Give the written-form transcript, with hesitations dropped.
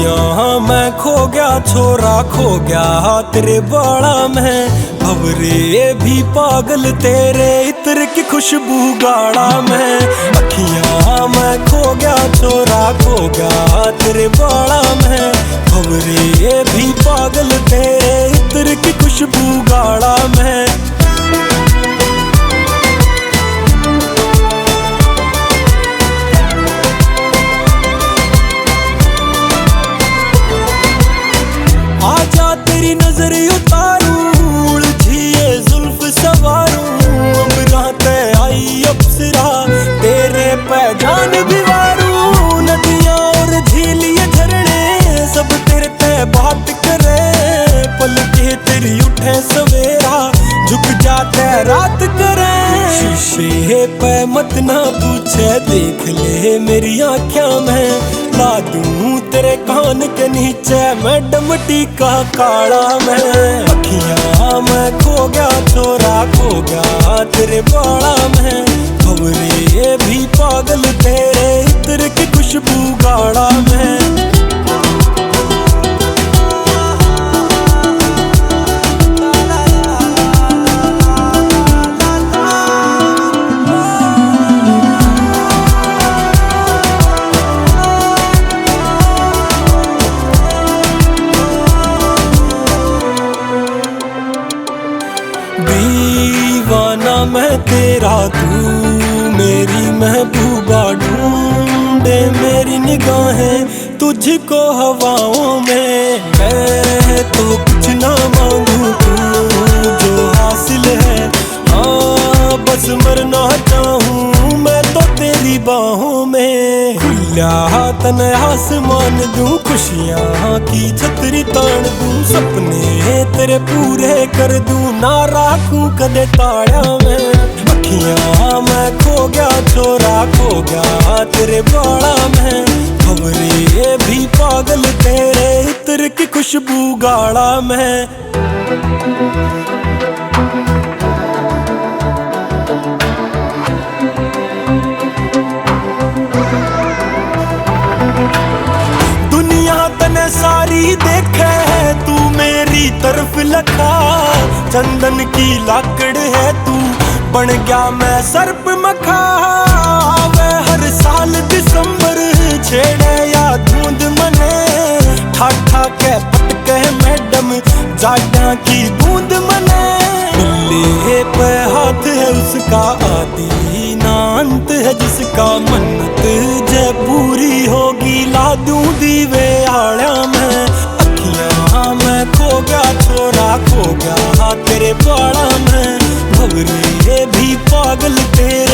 अखियां मैं खो गया छोरा खो गया तेरे बाड़ा में। भंवरे भी पागल तेरे इत्र की खुशबू गाड़ा में। अखियां मैं खो गया छोरा खो गया तेरे बाड़ा में। भंवरे भी पागल तेरे इत्र की खुशबू गाड़ा में। आजा तेरी नजर उतारूं उलझिए जुल्फ सवारूं। अम्बरा ते आई अप्सरा तेरे पे जान भी वारूं। नदियां और झील ये झरने सब तेरे पे बात करे। पलके तेरी उठे सवेरा झुक जाते रात करे। शीशे पे मत ना पूछे देख ले मेरी आँखों में। ला दूं तेरे कान के नीचे मैडम टीका काला में। अखियां मैं खो गया छोरा खो गया तेरे बाड़ा में। भंवरे भी पागल तेरे इत्र की खुशबू गाड़ा में। दीवाना मैं तेरा तू मेरी महबूबा ढूंढे मेरी निगाहें तुझको हवाओं में। मैं तो कुछ ना मांगू तू जो हासिल है। हाँ बस मरना चाहूँ मैं तो तेरी बाहों में। खुला तन आसमान दूं खुशियाँ की छतरी तान दूं। सपने तेरे पूरे कर दूं ना राखूं कदे ताड़ा में। अखियां मैं खो गया छोरा खो गया तेरे बाड़ा में। भंवरे भी पागल तेरे इत्र की खुशबू गाड़ा में। तने सारी देखे है तू मेरी तरफ लखा। चंदन की लाकड़ है तू बन गया मैं सर्प मखा। वे हर साल दिसंबर छेड़े या धुंध मने। ठाठा के पटके मैडम जाड़ा की बूंद मने। बिल्ले पे हाथ है उसका आदि ना अंत है जिसका। मन्नत जे पूरी होगी ला दूं दीवे आड़ा में। अखियां मैं खो गया छोरा खो गया तेरे बाड़ा में। भंवरे भी पागल तेरे